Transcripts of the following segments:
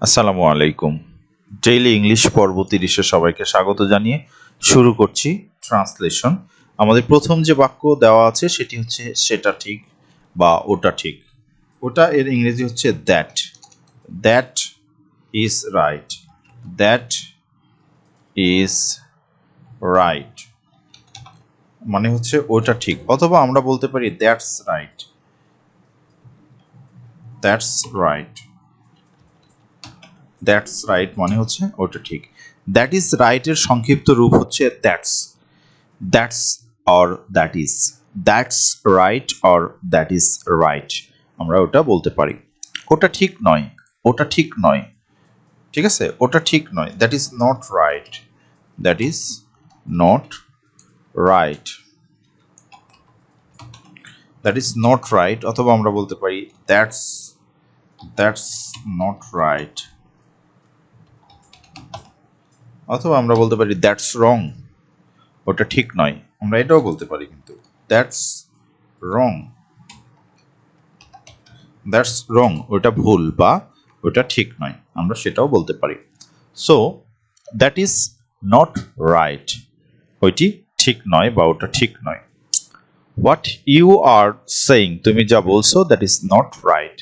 আসসালামু আলাইকুম। Daily English পর্ব ৩০-এ সবাইকে স্বাগত জানিয়ে শুরু করছি ট্রান্সলেশন। আমাদের প্রথম যে বাক্য দেওয়া আছে সেটি হচ্ছে সেটা ঠিক বা ওটা ঠিক। ওটা এর ইংরেজি হচ্ছে that. That is right. That is right মানে হচ্ছে ওটা ঠিক, অথবা আমরা বলতে পারি that's right. That's right. That's right মানে হচ্ছে ওটা ঠিক। দ্যাট ইজ রাইট এর সংক্ষিপ্ত রূপ হচ্ছে that's. That's or that is. That's right or that is right আমরা ওটা বলতে পারি। ওটা ঠিক নয়, ওটা ঠিক নয়। ঠিক আছে, ওটা ঠিক নয়। That is not right. That is not right. That is not right, অথবা আমরা বলতে পারি দ্যাটস দ্যাটস নট রাইট, অথবা আমরা বলতে পারি দ্যাটস রং। ওটা ঠিক নয়, আমরা এটাও বলতে পারি কিন্তু দ্যাটস রং। দ্যাটস রং ওটা ভুল বা ওটা ঠিক নয়, আমরা সেটাও বলতে পারি। So that is not right, ওইটি ঠিক নয় বা ওটা ঠিক নয়। হোয়াট ইউ আর সেইং, তুমি যা বলছো, দ্যাট ইজ নট রাইট,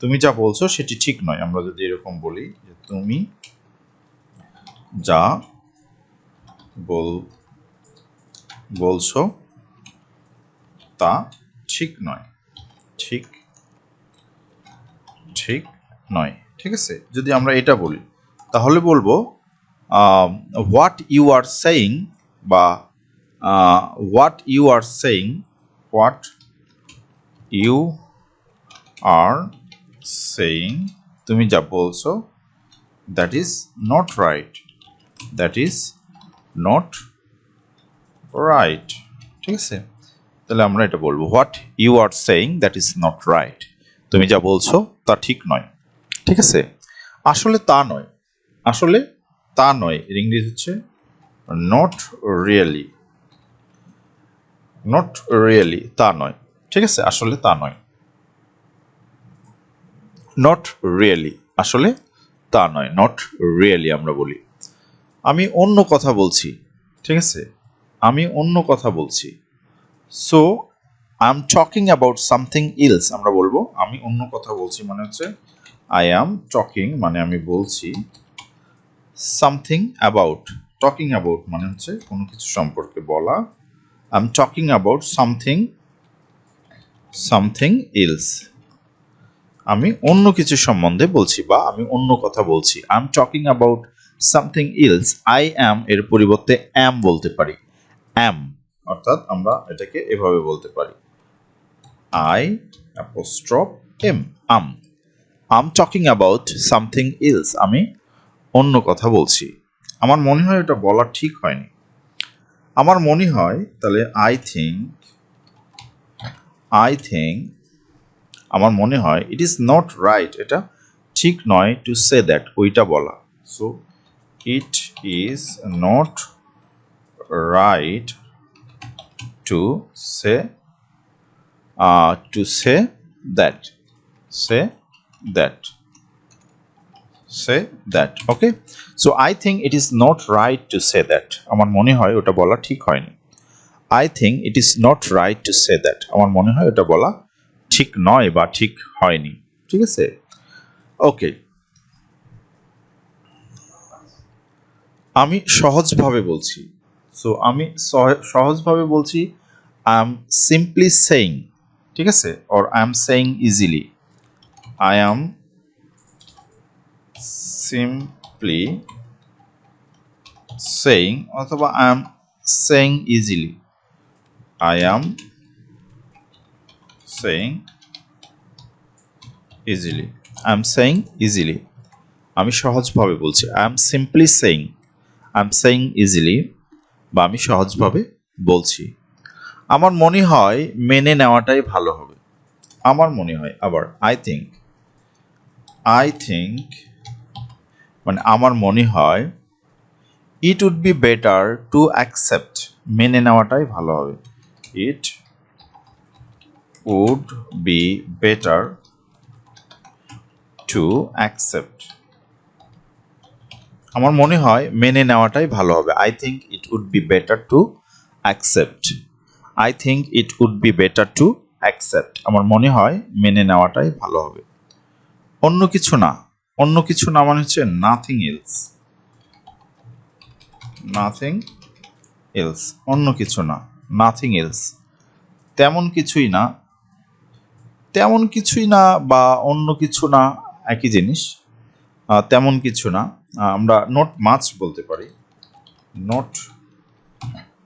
তুমি যা বলছো সেটি ঠিক নয়। আমরা যদি এরকম বলি যে তুমি যা বলছো তা ঠিক নয়, ঠিক ঠিক নয়। ঠিক আছে, যদি আমরা এটা বলি তাহলে বলবো হোয়াট ইউ আর সেইং বা what you are saying, what you are saying, তুমি যা বলছো, that is not right, that is not right. ঠিক আছে, তাহলে আমরা এটা বলবো what you are saying that is not right, তুমি যা বলছো তা ঠিক নয়। ঠিক আছে, আসলে তা নয়, আসলে তা নয় এর ইংরেজি হচ্ছে নট রিয়েলি। নট রিয়েলি, তা নয়। ঠিক আছে, আসলে তা নয়। নট রিয়েলি, আসলে তা নয়। নট রিয়েলি আমরা বলি। আমি অন্য কথা বলছি। ঠিক আছে, আমি অন্য কথা বলছি। So I am talking about something else, আমরা বলবো আমি অন্য কথা বলছি মানে হচ্ছে আই অ্যাম টকিং মানে আমি বলছি, সামথিং অ্যাবাউট, টকিং অ্যাবাউট মানে হচ্ছে কোনো কিছু সম্পর্কে বলা। I am talking about something else, আমি অন্য কিছু সম্বন্ধে বলছি বা আমি অন্য কথা বলছি। I am talking about something else. I am এর পরিবর্তে অ্যাম বলতে পারি। অ্যাম অর্থাৎ আমরা এটাকে এভাবে বলতে পারি, I apostrophe M, am. I am talking about something else, আমি অন্য কথা বলছি। আমার মনে হয় এটা বলা ঠিক হয়নি। আমার মনে হয়, তাহলে আই থিঙ্ক, আমার মনে হয় ইট ইজ নট রাইট, এটা ঠিক নয় টু সে দ্যাট, ওইটা বলা। So it is not right to say that, say that, say that. Okay, so I think it is not right to say that, আমার মনে হয় ওটা বলা ঠিক হয়নি। I think it is not right to say that, আমার মনে হয় ওটা বলা ঠিক নয় বা ঠিক হয়নি। ঠিক আছে, ওকে। আমি সহজভাবে বলছি। সো আমি সহজভাবে বলছি, আই এম সিম্পলি সেইং। ঠিক আছে, or I am saying easily. I am simply saying, অথবা I am saying easily. I am saying easily, I am saying easily, আমি সহজভাবে বলছি। I am simply saying, I am saying easily, বা আমি সহজভাবে বলছি। আমার মনে হয় মেনে নেওয়াটাই ভালো হবে। আমার মনে হয়, আবার আই থিঙ্ক মানে আমার মনে হয়, it would be better to accept, মেনে নেওয়াটাই ভালো হবে। It would be better to accept, আমার মনে হয় মেনে নেওয়াটাই ভালো হবে। I think it would be better to accept. I think it would be better to accept. আমার মনে হয় মেনে নেওয়াটাই ভালো হবে। অন্য কিছু না। অন্য কিছু না মানে হচ্ছে নাথিং এলস। নাথিং এলস, অন্য কিছু না, নাথিং এলস। তেমন কিছুই না, তেমন কিছুই না বা অন্য কিছু না একই জিনিস। তেমন কিছু না আমরা নট মাছ বলতে পারি। নট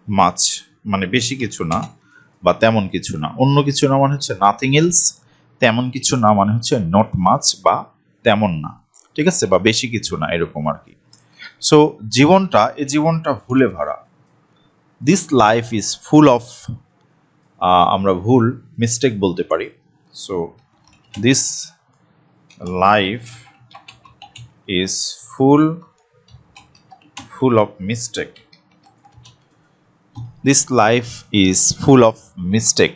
মাছ মানে বেশি কিছু না বা তেমন কিছু না। অন্য কিছু না মানে হচ্ছে নাথিং এলস, তেমন কিছু না মানে হচ্ছে নট মাছ বা তেমন না, ঠিক আছে, বা বেশি কিছু না, এরকম আর কি। সো জীবনটা, এই জীবনটা ভুলে ভরা। This life is full of, আমরা ভুল মিস্টেক বলতে পারি। So this life is full of mistake. This life is full of mistake.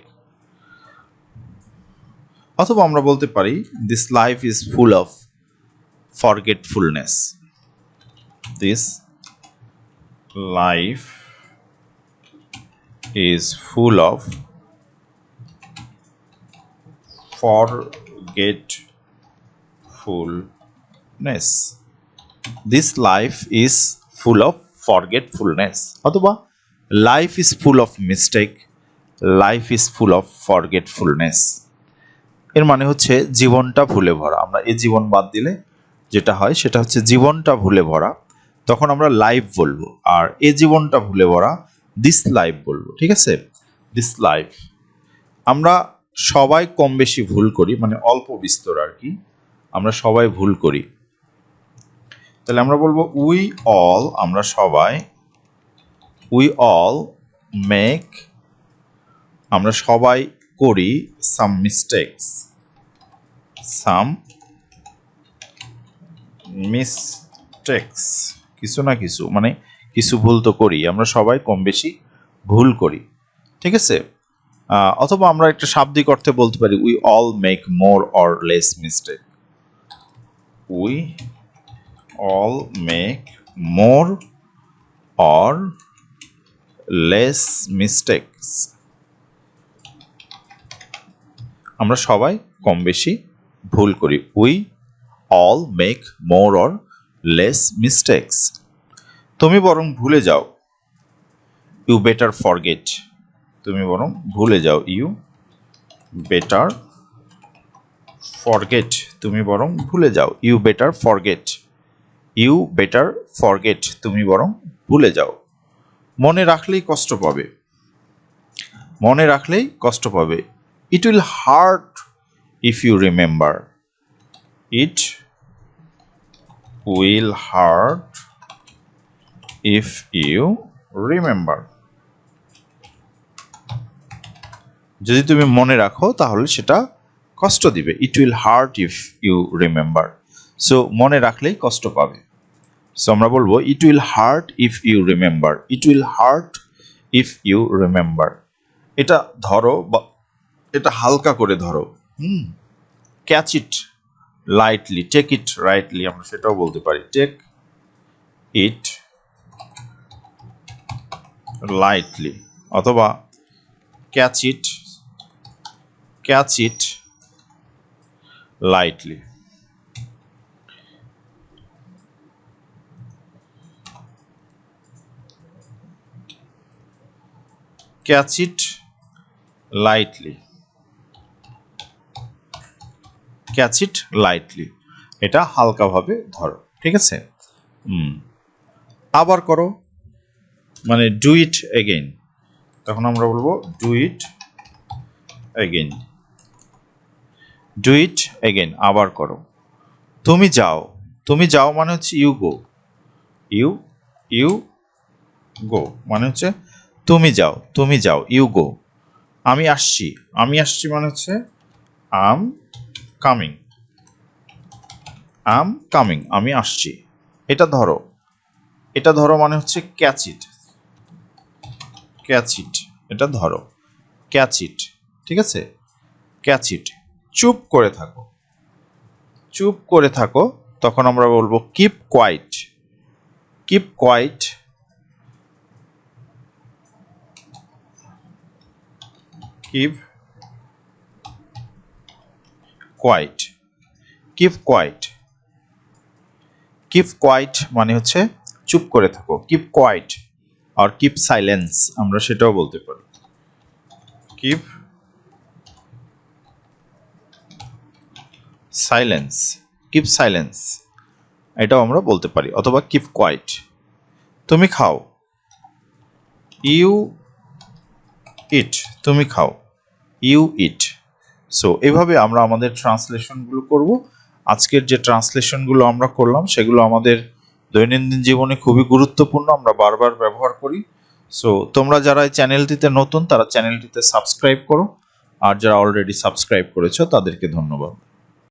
অথবা আমরা বলতে পারি this life is full of forgetfulness. This life is full of forgetfulness. This life is full of forgetfulness. অথবা life is full of mistake, life is full of forgetfulness. এর মানে হচ্ছে জীবনটা ভুলে ভরা। আমরা এই জীবন বাদ দিলে যেটা হয় সেটা হচ্ছে জীবনটা ভুলে ভরা, তখন আমরা লাইফ বলবো। আর এই জীবনটা ভুলে ভরা দিস লাইফ বলবো, ঠিক আছে, দিস লাইফ। আমরা সবাই কম বেশি ভুল করি, মানে অল্প বিস্তর আর কি, আমরা সবাই ভুল করি। তাহলে আমরা বলবো উই অল, আমরা সবাই, উই অল মেক, আমরা সবাই করি সাম মিস্টেকস, সাম মিস্টেকস, কিছু না কিছু, মানে কিছু ভুল তো করি, আমরা সবাই কম বেশি ভুল করি, ঠিক আছে। অথবা আমরা একটা শাব্দিক অর্থে বলতে পারি we all make more or less mistake. We all make more or less mistakes. আমরা সবাই কম বেশি ভুল করি। We all make more or less mistakes. তুমি বরং ভুলে যাও, ইউ বেটার ফরগেট। তুমি বরং ভুলে যাও, ইউ বেটার ফরগেট। তুমি বরং ভুলে যাও, you better forget. You better forget, তুমি বরং ভুলে যাও। মনে রাখলেই কষ্ট পাবে, মনে রাখলেই কষ্ট পাবে। It will hurt if you remember. It will hurt if you remember. যদি তুমি মনে রাখো তাহলে সেটা কষ্ট দিবে। It will hurt if you remember. So মনে রাখলেই কষ্ট পাবে। সো আমরা বলবো it will hurt if you remember. It will hurt if you remember. এটা ধরো বা এটা হালকা করে ধরো। Catch it lightly, take it rightly, আমরা সেটাও বলতে পারি। টেক ইট লাইটলি অথবা catch it lightly. Catch it lightly, catch it lightly, এটা হালকাভাবে ধরো, ঠিক আছে। আবার করো মানে ডু ইট এগেইন, তখন আমরা বলবো do it again. Do it again, আবার করো। তুমি যাও, তুমি যাও মানে হচ্ছে you go. You you go মানে হচ্ছে তুমি যাও, তুমি যাও, ইউ গো। আমি আসছি, আমি আসছি মানে হচ্ছে আম কামিং। আম কামিং, আমি আসছি। এটা ধরো, এটা ধরো মানে হচ্ছে ক্যাচ ইট। ক্যাচ ইট, এটা ধরো, ক্যাচ ইট, ঠিক আছে। ক্যাচ ইট। চুপ করে থাকো, চুপ করে থাকো, তখন আমরা বলবো keep quiet. Keep quiet, keep quiet, keep quiet, keep quiet মানে হচ্ছে চুপ করে থাকো, কিপ কোয়াইট আর কিপ সাইলেন্স আমরা সেটাও বলতে পারি। কিপ সাইলেন্স, কিপ সাইলেন্স এটাও আমরা বলতে পারি, অথবা কিপ কোয়াইট। তুমি খাও, ইউ ইট, তুমি খাও, ইউ ইট। সো এভাবে আমরা আমাদের ট্রান্সলেশনগুলো করব। আজকের যে ট্রান্সলেশনগুলো আমরা করলাম সেগুলো আমাদের দৈনন্দিন জীবনে খুবই গুরুত্বপূর্ণ, আমরা বারবার ব্যবহার করি। সো তোমরা যারা এই চ্যানেলটিতে নতুন তারা চ্যানেলটিতে সাবস্ক্রাইব করো, আর যারা অলরেডি সাবস্ক্রাইব করেছো তাদেরকে ধন্যবাদ।